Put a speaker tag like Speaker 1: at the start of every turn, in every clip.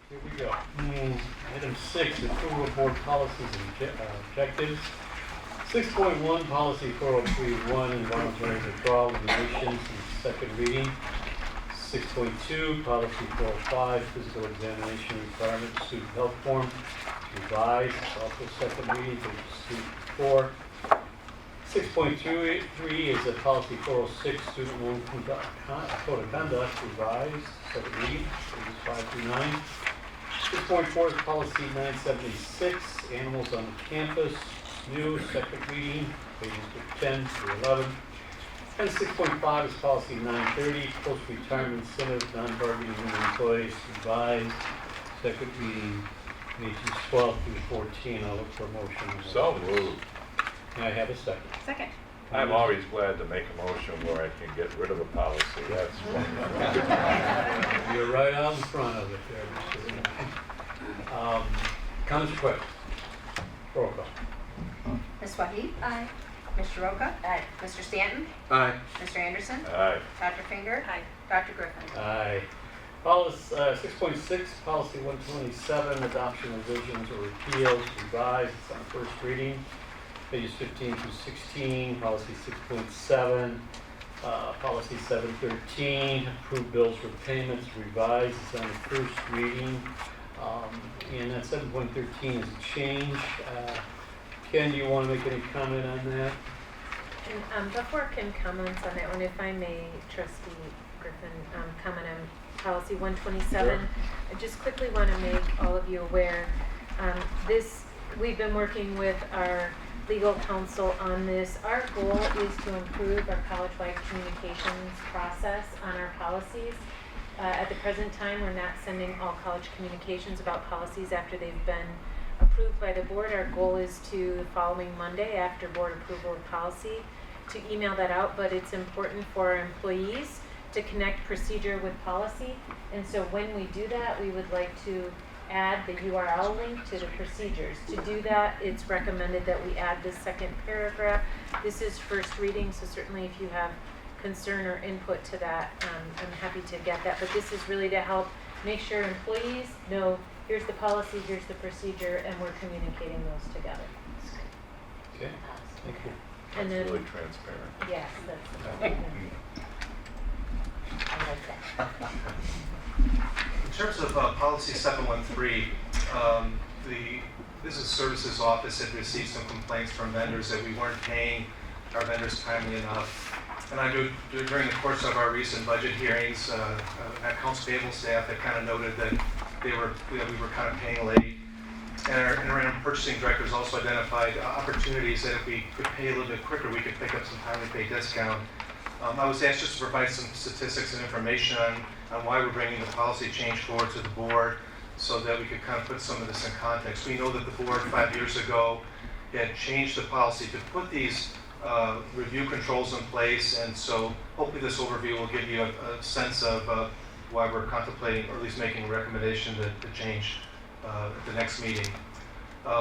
Speaker 1: Here we go. Item 6, approval of board policies and objectives. 6.1, policy 4031, involuntary withdrawal of donations, second reading. 6.2, policy 405, physical examination requirements, student health form, revised, also second reading, pages 2 to 4. 6.3 is a policy 406, student loan code of conduct, revised, second reading, pages 5 through 9. 6.4 is policy 976, animals on the campus, new, second reading, pages 10 through 11. And 6.5 is policy 930, post-retirement incentive, non-bargaining unit employees, revised, second reading, pages 12 through 14. I'll look for a motion.
Speaker 2: So moved.
Speaker 1: Can I have a second?
Speaker 3: Second.
Speaker 2: I'm always glad to make a motion where I can get rid of a policy. That's wonderful.
Speaker 1: You're right out in front of it there, Mr. Comments or questions? Roll call.
Speaker 3: Ms. Wahid?
Speaker 4: Aye.
Speaker 3: Mr. Roca?
Speaker 4: Aye.
Speaker 3: Mr. Stanton?
Speaker 1: Aye.
Speaker 3: Mr. Anderson?
Speaker 2: Aye.
Speaker 3: Dr. Finger?
Speaker 4: Aye.
Speaker 3: Dr. Griffin?
Speaker 1: Aye. Policy 6.6, policy 127, adoption revisions or repeals, revised, it's on first reading. Pages 15 through 16, policy 6.7, policy 713, approved bills for payments, revised, it's on the first reading. And that 7.13 is a change. Ken, do you want to make any comment on that?
Speaker 4: And before Ken comments on that one, if I may, Trustee Griffin, comment on policy 127.
Speaker 1: Sure.
Speaker 4: I just quickly want to make all of you aware, we've been working with our legal counsel on this. Our goal is to improve our college-wide communications process on our policies. At the present time, we're not sending all college communications about policies after they've been approved by the board. Our goal is to, the following Monday after board approval of policy, to email that out, but it's important for our employees to connect procedure with policy. And so when we do that, we would like to add the URL link to the procedures. To do that, it's recommended that we add this second paragraph. This is first reading, so certainly if you have concern or input to that, I'm happy to get that. But this is really to help make sure employees know here's the policy, here's the procedure, and we're communicating those together.
Speaker 1: Okay, thank you.
Speaker 4: And
Speaker 2: That's
Speaker 4: then,
Speaker 2: really transparent.
Speaker 4: yes, that's I like that.
Speaker 5: In terms of policy 713, the Business Services Office had received some complaints from vendors that we weren't paying our vendors timely enough. And during the course of our recent budget hearings, accounts payable staff had kind of noted that we were kind of paying late. And our purchasing directors also identified opportunities that if we could pay a little bit quicker, we could pick up some timely pay discount. I was asked just to provide some statistics and information on why we're bringing the policy change forward to the board so that we could kind of put some of this in context. We know that the board 5 years ago had changed the policy to put these review controls in place, and so hopefully this overview will give you a sense of why we're contemplating, or at least making a recommendation to change at the next meeting.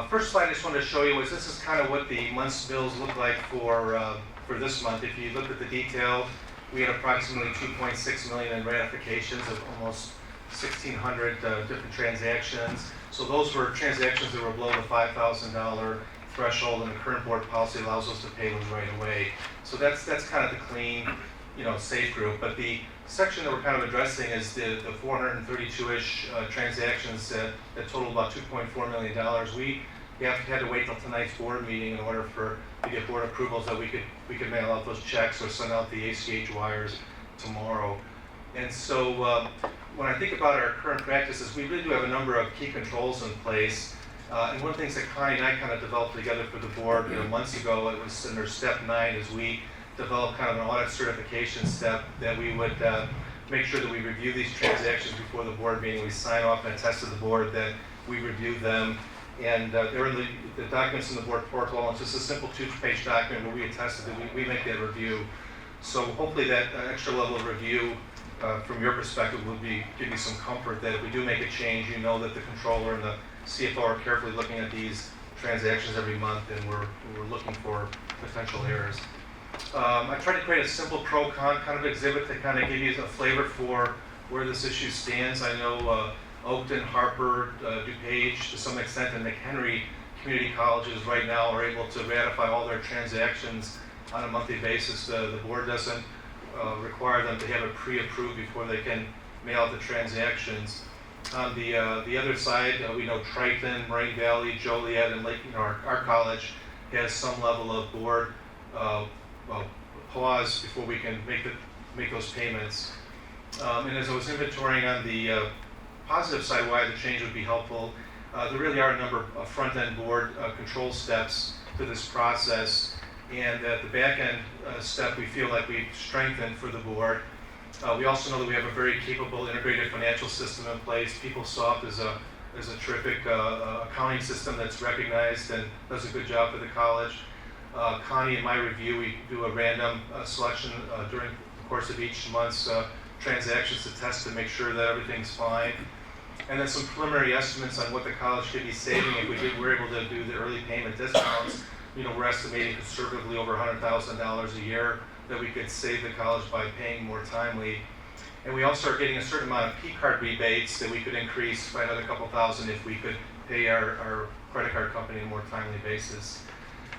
Speaker 5: First slide I just wanted to show you is this is kind of what the month's bills look like for this month. If you look at the detail, we had approximately 2.6 million in ratifications of almost 1,600 different transactions. So those were transactions that were below the $5,000 threshold, and the current board policy allows us to pay those right away. So that's kind of the clean, safe group. But the section that we're kind of addressing is the 432-ish transactions that total about $2.4 million. We had to wait till tonight's board meeting in order to get board approvals that we could mail out those checks or send out the ACH wires tomorrow. And so when I think about our current practices, we really do have a number of key controls in place. And one of the things that Connie and I kind of developed together for the board months ago, it was under step 9, is we developed kind of an audit certification step that we would make sure that we review these transactions before the board meeting. We sign off and attest to the board that we reviewed them. And they're in the documents in the board portal. It's just a simple 2-page document where we attest that we make that review. So hopefully that extra level of review from your perspective will give you some comfort that if we do make a change, you know that the controller and the CFO are carefully looking at these transactions every month, and we're looking for potential errors. I tried to create a simple pro-con kind of exhibit to kind of give you a flavor for where this issue stands. I know Oakton, Harper, DuPage to some extent, and McHenry community colleges right now are able to ratify all their transactions on a monthly basis. The board doesn't require them to have it pre-approved before they can mail out the transactions. On the other side, we know Triton, Moraine Valley, Joliet, and Lake, our college has some level of board pause before we can make those payments. And as I was inventorying on the positive side why the change would be helpful, there really are a number of front-end board control steps to this process. And at the back-end step, we feel like we've strengthened for the board. We also know that we have a very capable integrated financial system in place. PeopleSoft is a terrific accounting system that's recognized and does a good job for the college. Connie, in my review, we do a random selection during the course of each month's transactions to test to make sure that everything's fine. And then some preliminary estimates on what the college could be saving if we're able to do the early payment discounts. We're estimating conservatively over $100,000 a year that we could save the college by paying more timely. And we also are getting a certain amount of P-card rebates that we could increase by another couple thousand if we could pay our credit card company on a more timely basis.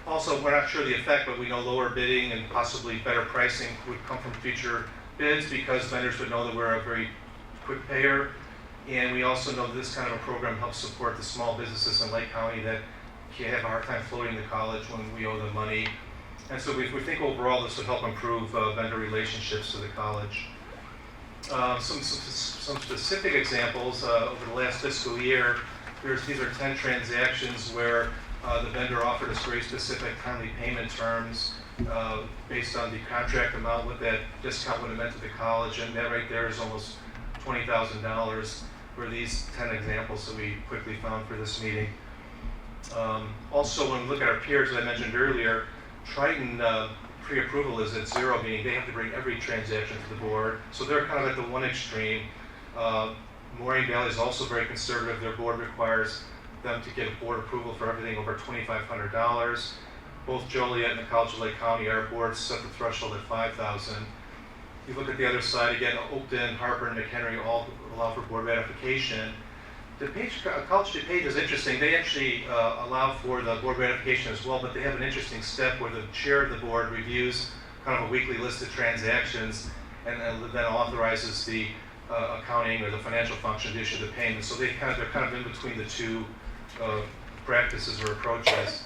Speaker 5: Also, we're not sure the effect, but we know lower bidding and possibly better pricing would come from future bids because vendors would know that we're a very quick payer. And we also know that this kind of a program helps support the small businesses in Lake County that can't have a hard time floating to college when we owe them money. And so we think overall this would help improve vendor relationships to the college. Some specific examples over the last fiscal year, these are 10 transactions where the vendor offered us very specific timely payment terms based on the contract amount, what that discount would have meant to the college, and that right there is almost $20,000 for these 10 examples that we quickly found for this meeting. Also, when we look at our peers, as I mentioned earlier, Triton pre-approval is at 0, meaning they have to bring every transaction to the board. So they're kind of at the one extreme. Moraine Valley is also very conservative. Their board requires them to get board approval for everything over $2,500. Both Joliet and the College of Lake County, our boards set the threshold at $5,000. You look at the other side, again, Oakton, Harper, and McHenry all allow for board ratification. College DuPage is interesting. They actually allow for the board ratification as well, but they have an interesting step where the chair of the board reviews kind of a weekly list of transactions and then authorizes the accounting or the financial function to issue the payment. So they're kind of in between the two practices or approaches.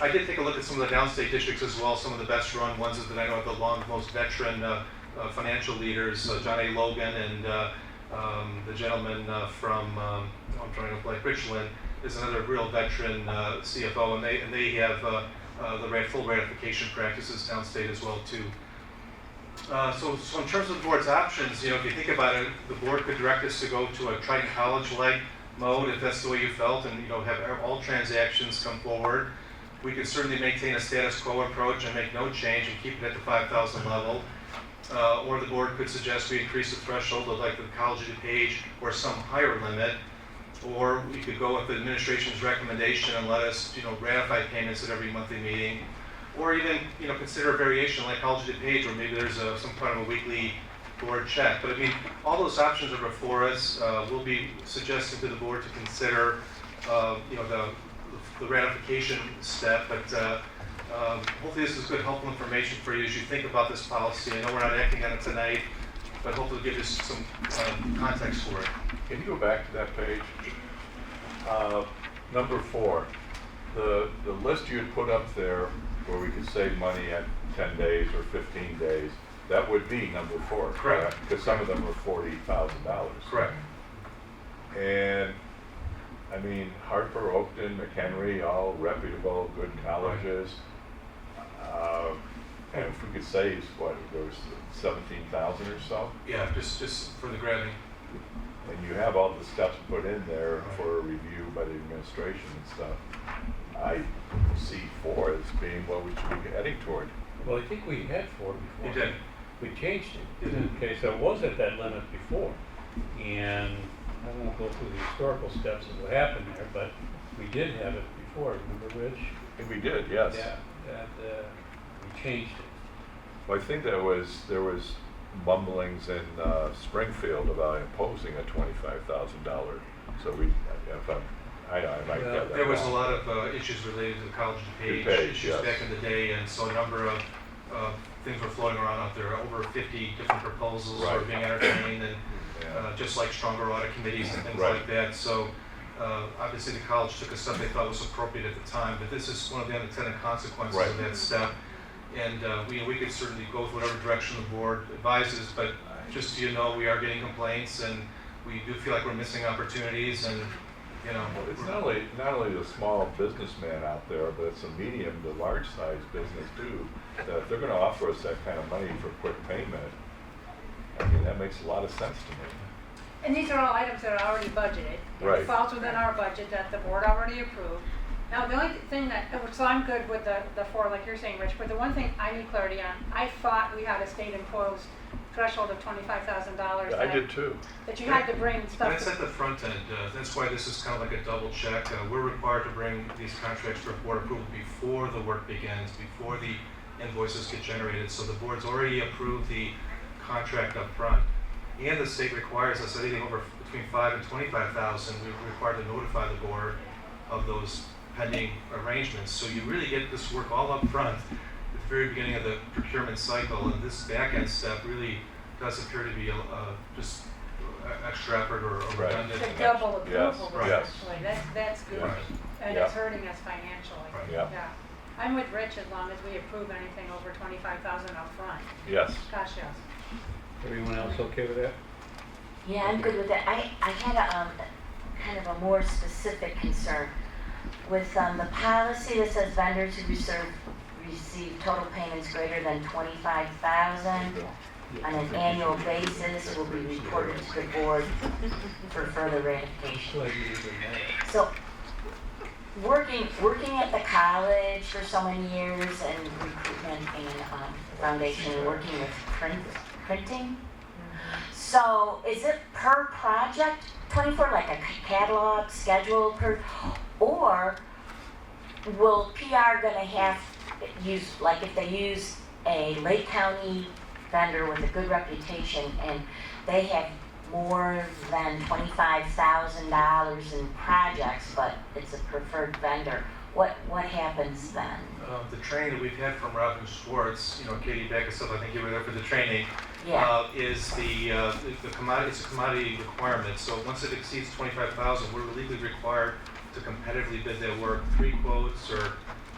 Speaker 5: I did take a look at some of the downstate districts as well, some of the best run ones that I know have the most veteran financial leaders, John A. Logan and the gentleman from I'm trying to play Richland is another real veteran CFO, and they have the full ratification practices downstate as well too. So in terms of the board's options, if you think about it, the board could direct us to go to a Triton College-like mode if that's the way you felt, and have all transactions come forward. We could certainly maintain a status quo approach and make no change and keep it at the 5,000 level. Or the board could suggest we increase the threshold of like the College of DuPage or some higher limit. Or we could go with the administration's recommendation and let us, ratify payments at every monthly meeting. Or even, consider a variation like College of DuPage, where maybe there's some kind of a weekly board check. But all those options are before us. We'll be suggesting to the board to consider, the ratification step. But hopefully this is good, helpful information for you as you think about this policy. I know we're not acting on it tonight, but hopefully give you some context for it.
Speaker 2: Can you go back to that page? Number 4, the list you had put up there where we could save money at 10 days or 15 days, that would be number 4, correct? Because some of them are $40,000.
Speaker 5: Correct.
Speaker 2: And Harper, Oakton, McHenry, all reputable, good colleges. And if we could save, there was 17,000 or so?
Speaker 5: Yeah, just for the grabbing.
Speaker 2: And you have all the steps put in there for a review by the administration and stuff. I see 4 as being what we should be heading toward.
Speaker 1: Well, I think we had 4 before.
Speaker 5: You did.
Speaker 1: We changed it. Okay, so it was at that limit before. And I won't go through the historical steps of what happened there, but we did have it before. Remember, Rich?
Speaker 2: We did, yes.
Speaker 1: Yeah, and we changed it.
Speaker 2: Well, I think there was mumblings in Springfield about imposing a $25,000 So we, if I like that.
Speaker 5: There was a lot of issues related to the College DuPage issues
Speaker 2: yes.
Speaker 5: back in the day, and so a number of things were floating around out there. Over 50 different proposals were
Speaker 2: Right.
Speaker 5: being entertained, and
Speaker 2: Yeah.
Speaker 5: just like stronger audit committees and things
Speaker 2: Right.
Speaker 5: like that. So obviously the college took a step they thought was appropriate at the time, but this is one of the unintended consequences of
Speaker 2: Right.
Speaker 5: that step. And we could certainly go with whatever direction the board advises, but just so you know, we are getting complaints, and we do feel like we're missing opportunities, and
Speaker 2: Well, it's not only the small businessman out there, but it's a medium to large size business too. That if they're gonna offer us that kind of money for quick payment, I mean, that makes a lot of sense to me.
Speaker 6: And these are all items that are already budgeted.
Speaker 2: Right.
Speaker 6: It falls within our budget that the board already approved. Now, the only thing that, so I'm good with the four, like you're saying, Rich, but the one thing I need clarity on, I thought we had a state imposed threshold of $25,000.
Speaker 2: I did too.
Speaker 6: That you had to bring stuff.
Speaker 5: that's at the front end. That's why this is kind of like a double check. We're required to bring these contracts for board approval before the work begins, before the invoices get generated. So the board's already approved the contract up front. And the state requires us anything over between 5 and 25,000, we're required to notify the board of those pending arrangements. So you really get this work all up front at the very beginning of the procurement cycle, and this back end step really does appear to be just extra effort or
Speaker 2: Right.
Speaker 5: redundant.
Speaker 6: The double
Speaker 2: Yes,
Speaker 6: approval,
Speaker 2: yes.
Speaker 6: essentially. That's good.
Speaker 2: Yes.
Speaker 6: And
Speaker 2: Yeah.
Speaker 6: it's hurting us financially.
Speaker 5: Right.
Speaker 2: Yeah.
Speaker 6: Yeah. I'm with Rich as long as we approve anything over 25,000 up front.
Speaker 2: Yes.
Speaker 6: Gosh, yes.
Speaker 1: Everyone else okay with that?
Speaker 7: Yeah, I'm good with that. I had a kind of a more specific concern with the policy that says vendors who receive total payments greater than 25,000 on an annual basis will be reported to the board for further ratification. So, working at the college for so many years and recruitment and foundation, and working with printing. So is it per project, 24, like a catalog schedule per, or will PR gonna have use, like if they use a Lake County vendor with a good reputation and they have more than $25,000 in projects, but it's a preferred vendor, what happens then?
Speaker 5: The training that we've had from Robin Schwartz, Katie Beck and stuff, I think you were there for the training,
Speaker 7: Yeah.
Speaker 5: is the commodity, it's a commodity requirement. So once it exceeds 25,000, we're legally required to competitively bid that work. 3 quotes or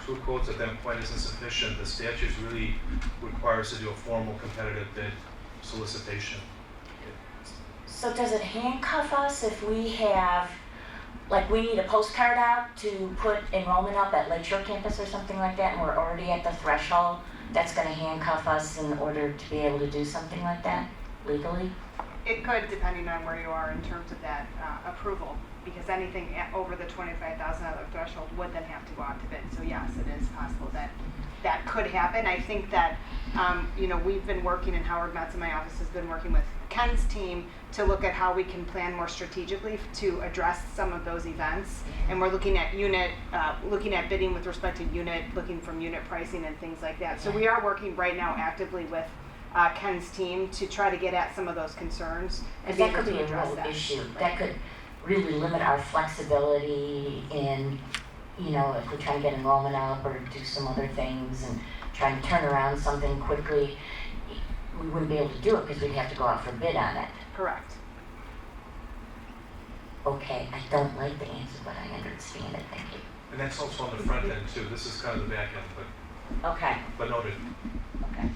Speaker 5: 2 quotes at that point isn't sufficient. The statutes really require us to do a formal competitive bid solicitation.
Speaker 7: So does it handcuff us if we have, like we need a postcard out to put enrollment up at Lakeshore campus or something like that, and we're already at the threshold? That's gonna handcuff us in order to be able to do something like that legally?
Speaker 3: It could, depending on where you are in terms of that approval, because anything over the $25,000 threshold would then have to go out to bid. So yes, it is possible that that could happen. I think that, we've been working, and Howard Metz in my office has been working with Ken's team to look at how we can plan more strategically to address some of those events. And we're looking at bidding with respect to unit, looking from unit pricing and things like that. So we are working right now actively with Ken's team to try to get at some of those concerns and
Speaker 7: Because
Speaker 3: be
Speaker 7: that
Speaker 3: able
Speaker 7: could be
Speaker 3: to
Speaker 7: a
Speaker 3: address
Speaker 7: real
Speaker 3: that.
Speaker 7: issue. That could really limit our flexibility in, if we're trying to get enrollment up or do some other things and trying to turn around something quickly, we wouldn't be able to do it because we'd have to go out for bid on it.
Speaker 3: Correct.
Speaker 7: Okay, I don't like the answer, but I understand it, thank you.
Speaker 5: And that's also on the front end too. This is kind of the back end,
Speaker 7: Okay,
Speaker 5: but noted.
Speaker 7: okay.